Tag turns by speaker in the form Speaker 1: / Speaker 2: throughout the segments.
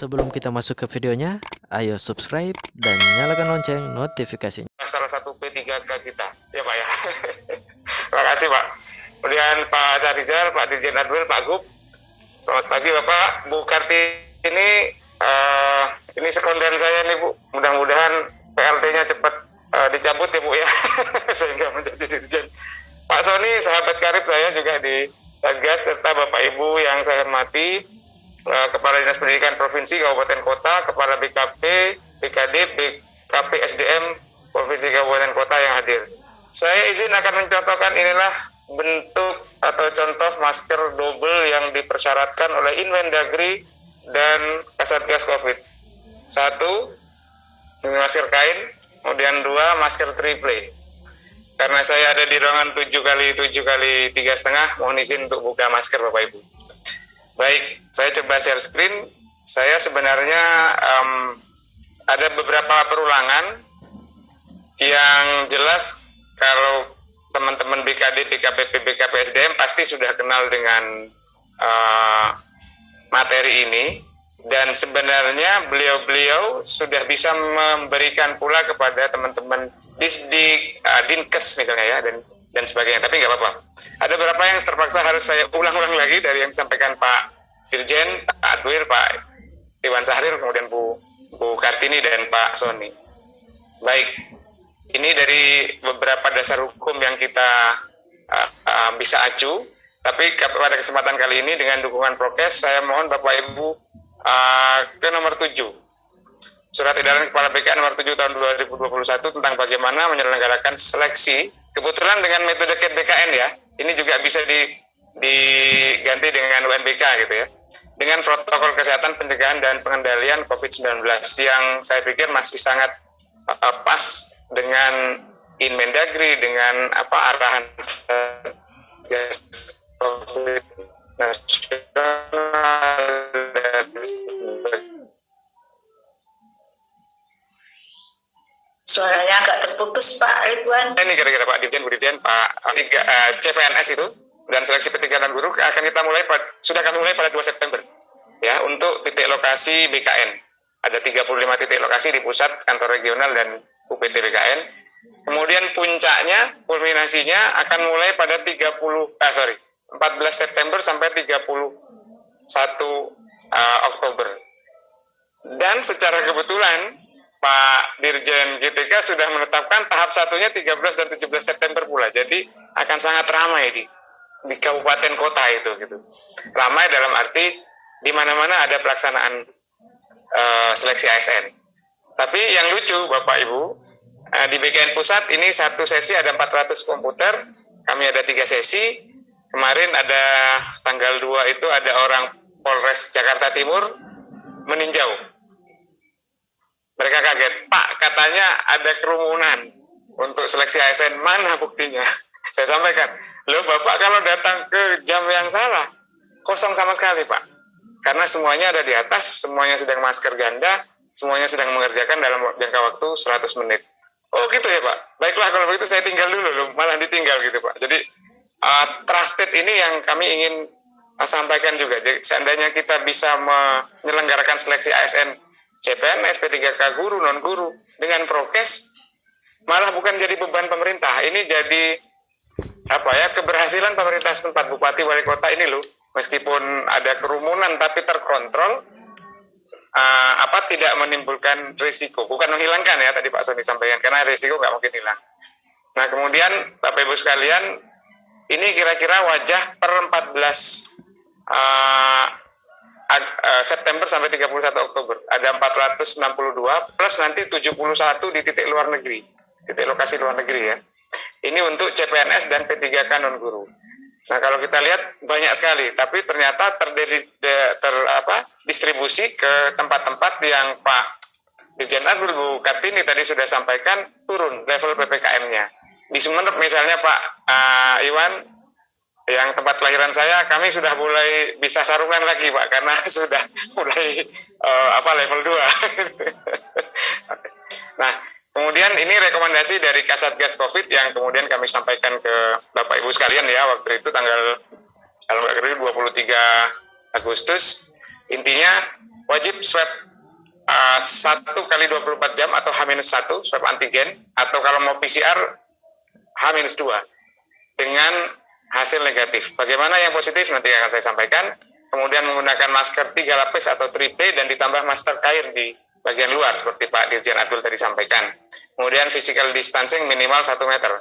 Speaker 1: Sebelum kita masuk ke videonya, ayo subscribe dan nyalakan lonceng notifikasinya.
Speaker 2: Salah satu P3K kita, ya Pak ya. Terima kasih Pak. Kemudian Pak Syarizal, Pak Dirjen Adwil, Pak Gub. Selamat pagi Bapak. Bu Kartini, ini sekonden saya nih Bu. Mudah-mudahan PLT-nya cepat dicabut ya Bu ya, sehingga menjadi Dirjen. Pak Sony, sahabat karib saya juga di Satgas, serta Bapak Ibu yang saya hormati, Kepala Dinas Pendidikan Provinsi, Kabupaten Kota, Kepala BKP, BKD, BKP SDM, Provinsi Kabupaten Kota yang hadir. Saya izin akan mencontohkan inilah bentuk atau contoh masker double yang dipersyaratkan oleh Inmendagri dan Kasatgas COVID. 1, masker kain, kemudian 2, masker triple. Karena saya ada di ruangan 7x7x3,5, mohon izin untuk buka masker Bapak Ibu. Baik, saya coba share screen. Saya sebenarnya ada beberapa perulangan yang jelas kalau teman-teman BKD, BKPP, BKP SDM pasti sudah kenal dengan materi ini, dan sebenarnya beliau-beliau sudah bisa memberikan pula kepada teman-teman Disdik, Dinkes misalnya ya, dan sebagainya, tapi nggak apa-apa. Ada beberapa yang terpaksa harus saya ulang-ulang lagi dari yang disampaikan Pak Dirjen, Pak Adwil, Pak Iwan Sahril, kemudian Bu Kartini dan Pak Sony. Baik, ini dari beberapa dasar hukum yang kita bisa acu, tapi pada kesempatan kali ini dengan dukungan prokes, saya mohon Bapak Ibu ke nomor 7. Surat Edaran Kepala BKN nomor 7 tahun 2021 tentang bagaimana menyelenggarakan seleksi, kebetulan dengan metode KET BKN ya, ini juga bisa diganti dengan UNBK gitu ya, dengan protokol kesehatan pencegahan dan pengendalian COVID-19 yang saya pikir masih sangat pas dengan Inmendagri, dengan arahan COVID nasional dan
Speaker 3: suaranya agak terputus Pak Ridwan.
Speaker 2: Ini kira-kira Pak Dirjen, Bu Dirjen, Pak CPNS itu dan seleksi P3 dan guru akan kita mulai sudah kami mulai pada 2 September ya, untuk titik lokasi BKN. Ada 35 titik lokasi di pusat, kantor regional dan UPT BKN. Kemudian puncaknya, kulminasinya akan mulai pada 14 September sampai 31 Oktober. Dan secara kebetulan Pak Dirjen GTK sudah menetapkan tahap satunya 13 dan 17 September pula. Jadi akan sangat ramai di kabupaten kota itu gitu. Ramai dalam arti di mana-mana ada pelaksanaan seleksi ASN. Tapi yang lucu Bapak Ibu, di BKN Pusat ini satu sesi ada 400 komputer, kami ada 3 sesi. Kemarin ada tanggal 2 itu ada orang Polres Jakarta Timur meninjau. Mereka kaget, Pak katanya ada kerumunan untuk seleksi ASN, mana buktinya? Saya sampaikan, loh Bapak kalau datang ke jam yang salah, kosong sama sekali Pak. Karena semuanya ada di atas, semuanya sedang masker ganda, semuanya sedang mengerjakan dalam jangka waktu 100 menit. Oh gitu ya Pak, baiklah kalau begitu saya tinggal dulu loh, malah ditinggal gitu Pak. Jadi trusted ini yang kami ingin sampaikan juga. Jadi seandainya kita bisa menyelenggarakan seleksi ASN CPNS, P3K guru, non-guru dengan prokes, malah bukan jadi beban pemerintah. Ini jadi keberhasilan pemerintah setempat, bupati, wali kota ini loh. Meskipun ada kerumunan tapi terkontrol, tidak menimbulkan risiko. Bukan menghilangkan ya, tadi Pak Sony sampaikan, karena risiko nggak mungkin hilang. Nah kemudian Bapak Ibu sekalian, ini kira-kira wajah per 14 September sampai 31 Oktober. Ada 462 plus nanti 71 di titik luar negeri, titik lokasi luar negeri ya. Ini untuk CPNS dan P3K non guru. Nah kalau kita lihat banyak sekali, tapi ternyata distribusi ke tempat-tempat yang Pak Dirjen Adwil, Bu Kartini tadi sudah sampaikan turun level PPKM-nya. Di Sumeneb misalnya Pak Iwan, yang tempat kelahiran saya, kami sudah mulai bisa sarungan lagi Pak, karena sudah mulai level 2. Nah, kemudian ini rekomendasi dari Kasatgas COVID yang kemudian kami sampaikan ke Bapak Ibu sekalian ya, waktu itu tanggal 23 Agustus. Intinya wajib swab 1 kali 24 jam atau H-1 swab antigen, atau kalau mau PCR H-2 dengan hasil negatif. Bagaimana yang positif nanti akan saya sampaikan. Kemudian menggunakan masker 3 lapis atau triple dan ditambah masker kain di bagian luar seperti Pak Dirjen Abdul tadi sampaikan. Kemudian physical distancing minimal 1 meter.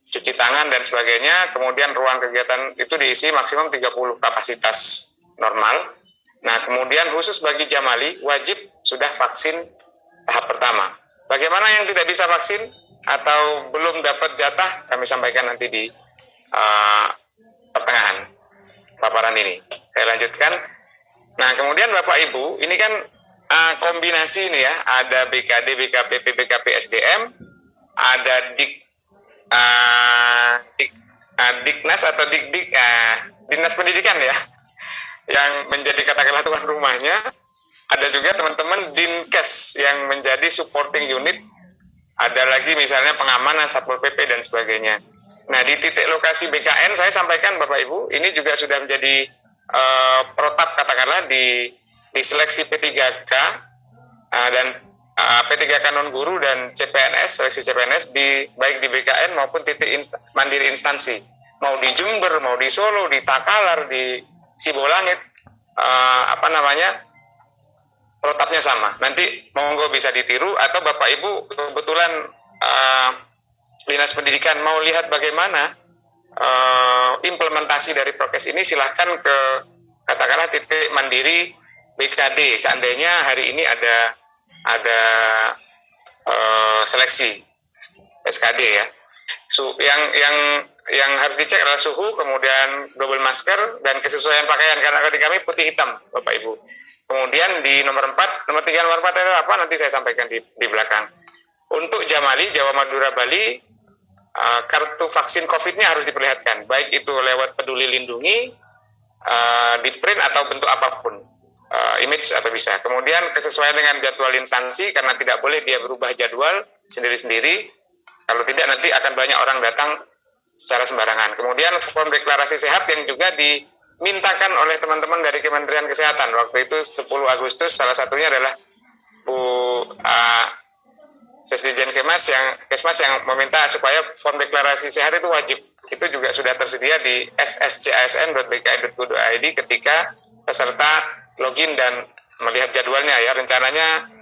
Speaker 2: Cuci tangan dan sebagainya. Kemudian ruang kegiatan itu diisi maksimum 30 kapasitas normal. Nah, kemudian khusus bagi jamali wajib sudah vaksin tahap pertama. Bagaimana yang tidak bisa vaksin atau belum dapat jatah, kami sampaikan nanti di pertengahan paparan ini. Saya lanjutkan. Nah, kemudian Bapak Ibu, ini kan kombinasi ini ya, ada BKD, BKPP, BKP SDM, ada Diknas atau Dinas Pendidikan ya, yang menjadi katakanlah tuan rumahnya. Ada juga teman-teman Dinkes yang menjadi supporting unit. Ada lagi misalnya pengamanan, Satpol PP dan sebagainya. Nah, di titik lokasi BKN saya sampaikan Bapak Ibu, ini juga sudah menjadi protap katakanlah di seleksi P3K dan P3K non guru dan CPNS, seleksi CPNS baik di BKN maupun titik mandiri instansi. Mau di Jember, mau di Solo, di Takalar, di Sibolangit, protapnya sama. Nanti monggo bisa ditiru, atau Bapak Ibu kebetulan Dinas Pendidikan mau lihat bagaimana implementasi dari prokes ini, silahkan ke katakanlah titik mandiri BKD. Seandainya hari ini ada seleksi SKD ya. Yang harus dicek adalah suhu, kemudian double masker dan kesesuaian pakaian, karena di kami putih hitam Bapak Ibu. Kemudian di nomor 3 nomor 4 itu apa, nanti saya sampaikan di belakang. Untuk jamali Jawa, Madura, Bali, kartu vaksin COVID-nya harus diperlihatkan, baik itu lewat Peduli Lindungi, di print atau bentuk apapun, image atau bisa. Kemudian kesesuaian dengan jadwal instansi, karena tidak boleh dia berubah jadwal sendiri-sendiri, kalau tidak nanti akan banyak orang datang secara sembarangan. Kemudian form deklarasi sehat yang juga dimintakan oleh teman-teman dari Kementerian Kesehatan. Waktu itu 10 Agustus, salah satunya adalah Bu Sesdijen Kesmas yang meminta supaya form deklarasi sehat itu wajib. Itu juga sudah tersedia di sscsn.bkn.go.id ketika peserta login dan melihat jadwalnya ya. Rencananya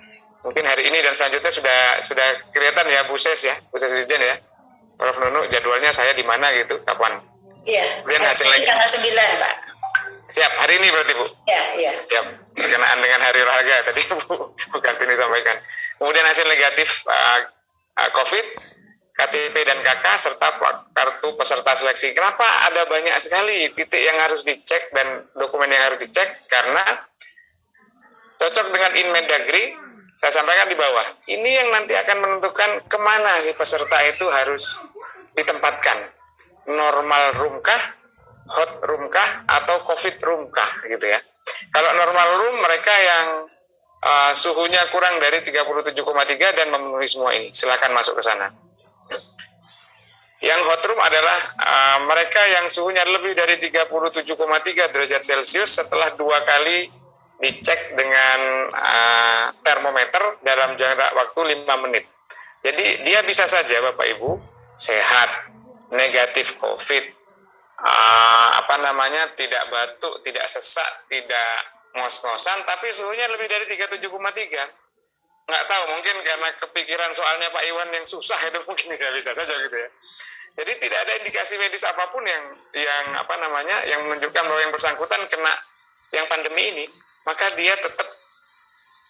Speaker 2: mungkin hari ini dan selanjutnya sudah kelihatan ya Bu Sesdijen ya. Prof. Nunu, jadwalnya saya di mana gitu, kapan?
Speaker 3: Iya.
Speaker 2: Kemudian hasil lagi.
Speaker 3: Tanggal 9, Pak.
Speaker 2: Siap, hari ini berarti Bu?
Speaker 3: Iya.
Speaker 2: Siap, berkenaan dengan hari olahraga tadi Bu Kartini sampaikan. Kemudian hasil negatif COVID, KTP dan KK, serta kartu peserta seleksi. Kenapa ada banyak sekali titik yang harus dicek dan dokumen yang harus dicek? Karena cocok dengan Inmendagri, saya sampaikan di bawah. Ini yang nanti akan menentukan kemana si peserta itu harus ditempatkan. Normal room kah, hot room kah, atau COVID room kah, gitu ya. Kalau normal room, mereka yang suhunya kurang dari 37,3 dan memenuhi semua ini, silakan masuk ke sana. Yang hot room adalah mereka yang suhunya lebih dari 37,3 derajat Celcius setelah 2 kali dicek dengan termometer dalam jarak waktu 5 menit. Jadi dia bisa saja Bapak Ibu sehat, negatif COVID, tidak batuk, tidak sesak, tidak ngos-ngosan, tapi suhunya lebih dari 37,3. Nggak tahu, mungkin karena kepikiran soalnya Pak Iwan yang susah itu mungkin tidak bisa saja gitu ya. Jadi tidak ada indikasi medis apapun yang menunjukkan bahwa yang bersangkutan kena yang pandemi ini, maka dia tetap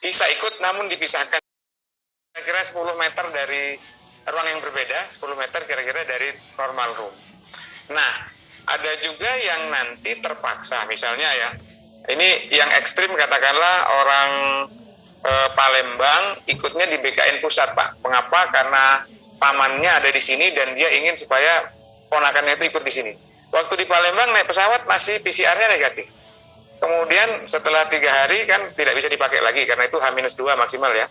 Speaker 2: bisa ikut namun dipisahkan kira-kira 10 meter dari ruang yang berbeda, 10 meter kira-kira dari normal room. Nah, ada juga yang nanti terpaksa, misalnya ya, ini yang ekstrim katakanlah orang Palembang ikutnya di BKN Pusat Pak. Mengapa? Karena pamannya ada di sini dan dia ingin supaya ponakannya itu ikut di sini. Waktu di Palembang naik pesawat masih PCR-nya negatif. Kemudian setelah 3 hari kan tidak bisa dipakai lagi karena itu H-2 maksimal ya.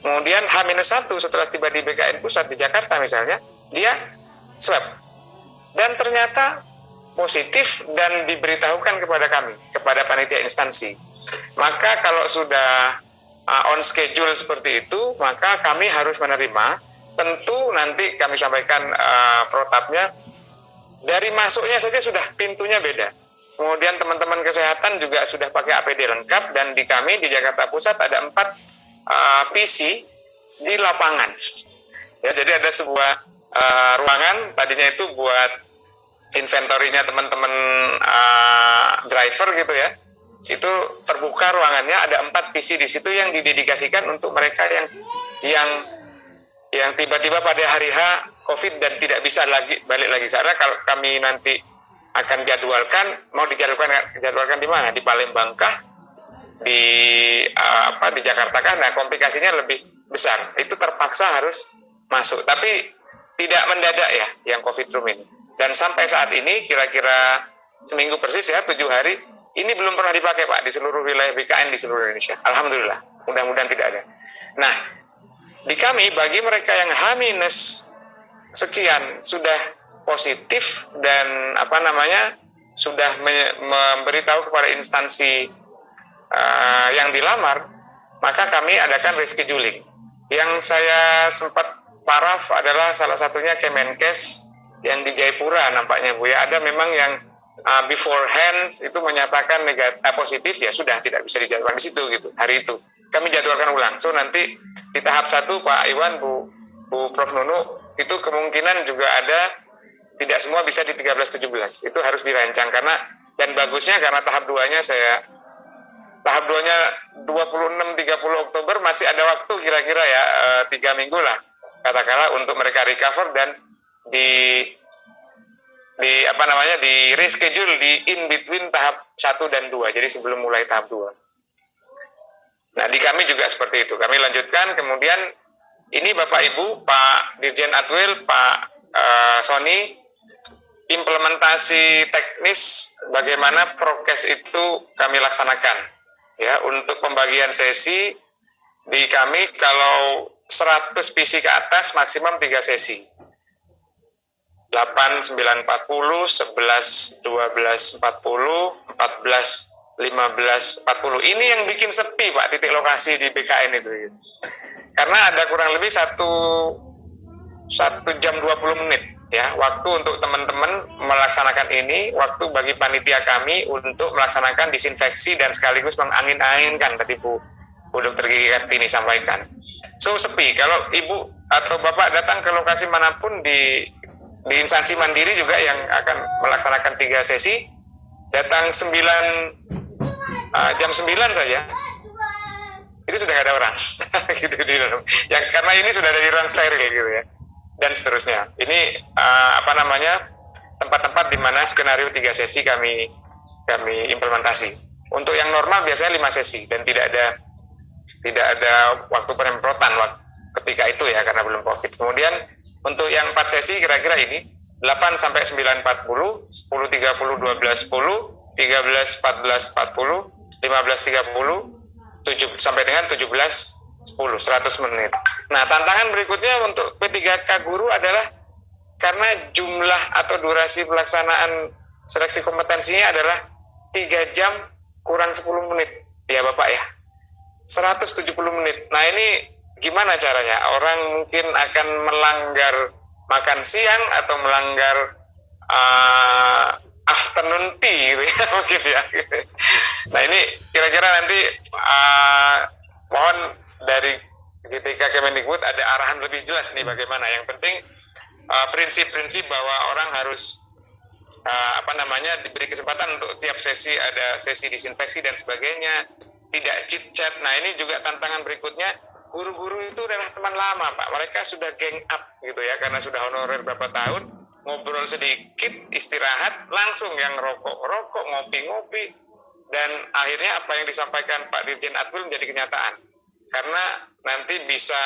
Speaker 2: Kemudian H-1 setelah tiba di BKN Pusat di Jakarta misalnya, dia swab. Dan ternyata positif dan diberitahukan kepada kami, kepada panitia instansi. Maka kalau sudah on schedule seperti itu, maka kami harus menerima. Tentu nanti kami sampaikan protapnya, dari masuknya saja sudah pintunya beda. Kemudian teman-teman kesehatan juga sudah pakai APD lengkap, dan di kami di Jakarta Pusat ada 4 PC di lapangan. Ya, jadi ada sebuah ruangan, tadinya itu buat inventorinya teman-teman driver gitu ya. Itu terbuka ruangannya, ada 4 PC di situ yang didedikasikan untuk mereka yang tiba-tiba pada hari H COVID dan tidak bisa balik lagi ke sana. Kalau kami nanti akan mau dijadwalkan di mana? Di Palembang kah? Di Jakarta kah? Nah, komplikasinya lebih besar. Itu terpaksa harus masuk. Tapi tidak mendadak ya yang COVID room ini. Dan sampai saat ini kira-kira seminggu persis ya, 7 hari, ini belum pernah dipakai Pak di seluruh wilayah BKN di seluruh Indonesia. Alhamdulillah, mudah-mudahan tidak ada. Nah, di kami bagi mereka yang H- sekian sudah positif dan sudah memberitahu kepada instansi yang dilamar, maka kami adakan rescheduling. Yang saya sempat paraf adalah salah satunya Kemenkes yang di Jayapura nampaknya Bu ya. Ada memang yang beforehand itu menyatakan positif, ya sudah tidak bisa dijadwalkan di situ gitu hari itu. Kami jadwalkan ulang. So nanti di tahap 1 Pak Iwan, Bu Prof Nunu, itu kemungkinan juga ada, tidak semua bisa di 13-17. Itu harus dirancang dan bagusnya karena tahap 2-nya 26-30 Oktober masih ada waktu kira-kira ya 3 minggu lah katakanlah untuk mereka recover dan di reschedule di in between tahap 1 dan 2, jadi sebelum mulai tahap 2. Nah, di kami juga seperti itu. Kami lanjutkan, kemudian ini Bapak Ibu, Pak Dirjen Atwil, Pak Sony, implementasi teknis bagaimana prokes itu kami laksanakan. Ya, untuk pembagian sesi di kami kalau 100 PC ke atas maksimum 3 sesi. 8, 9, 40, 11, 12, 40, 14, 15, 40. Ini yang bikin sepi Pak titik lokasi di BKN itu. Karena ada kurang lebih 1 jam 20 menit ya waktu untuk teman-teman melaksanakan ini, waktu bagi panitia kami untuk melaksanakan disinfeksi dan sekaligus mengangin-anginkan tadi Bu Dr. Gigi Kartini sampaikan. So sepi. Kalau Ibu atau Bapak datang ke lokasi manapun di instansi mandiri juga yang akan melaksanakan 3 sesi, datang jam 9 saja, itu sudah nggak ada orang gitu di dalam. Ya, karena ini sudah ada di ruang steril gitu ya, dan seterusnya. Ini tempat-tempat di mana skenario 3 sesi kami implementasi. Untuk yang normal biasanya 5 sesi dan tidak ada waktu penyemprotan ketika itu ya karena belum COVID. Kemudian untuk yang 4 sesi kira-kira ini 8 sampai 9.40, 10.30, 12.10, 13, 14, 40, 15, 30, 7 sampai dengan 17.10, 100 menit. Nah, tantangan berikutnya untuk P3K guru adalah karena jumlah atau durasi pelaksanaan seleksi kompetensinya adalah 3 jam kurang 10 menit. Ya Bapak ya, 170 menit. Nah, ini gimana caranya? Orang mungkin akan melanggar makan siang atau melanggar afternoon tea gitu ya, mungkin ya. Nah, ini kira-kira nanti mohon dari GTK Kemendikbud ada arahan lebih jelas nih bagaimana. Yang penting prinsip-prinsip bahwa orang harus diberi kesempatan untuk tiap sesi ada sesi disinfeksi dan sebagainya, tidak chit-chat. Nah, ini juga tantangan berikutnya. Guru-guru itu adalah teman lama Pak, mereka sudah gang up gitu ya, karena sudah honorer berapa tahun, ngobrol sedikit, istirahat, langsung yang rokok, ngopi-ngopi, dan akhirnya apa yang disampaikan Pak Dirjen Atwil menjadi kenyataan, karena nanti bisa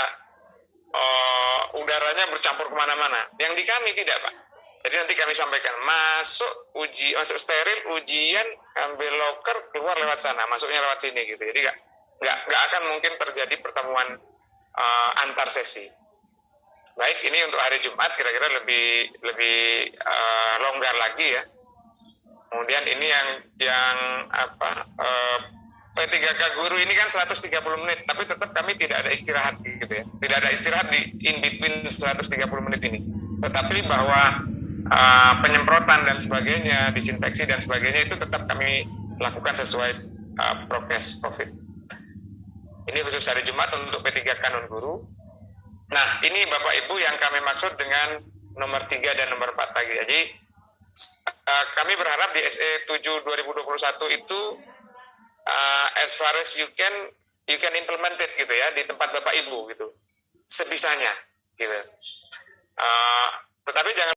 Speaker 2: udaranya bercampur kemana-mana, yang di kami tidak Pak. Jadi nanti kami sampaikan, masuk steril, ujian, ambil loker, keluar lewat sana, masuknya lewat sini gitu, jadi nggak akan mungkin terjadi pertemuan antar sesi. Baik, ini untuk hari Jumat kira-kira lebih longgar lagi ya. Kemudian ini yang P3K guru ini kan 130 menit, tapi tetap kami tidak ada istirahat gitu ya. Tidak ada istirahat di in between 130 menit ini. Tetapi bahwa penyemprotan dan sebagainya, disinfeksi dan sebagainya itu tetap kami lakukan sesuai prokes COVID. Ini khusus hari Jumat untuk P3K non-guru. Nah, ini Bapak Ibu yang kami maksud dengan nomor 3 dan nomor 4 tadi. Jadi, kami berharap di SE 7 2021 itu as far as you can implement it gitu ya, di tempat Bapak Ibu gitu. Sebisanya gitu. Tetapi jangan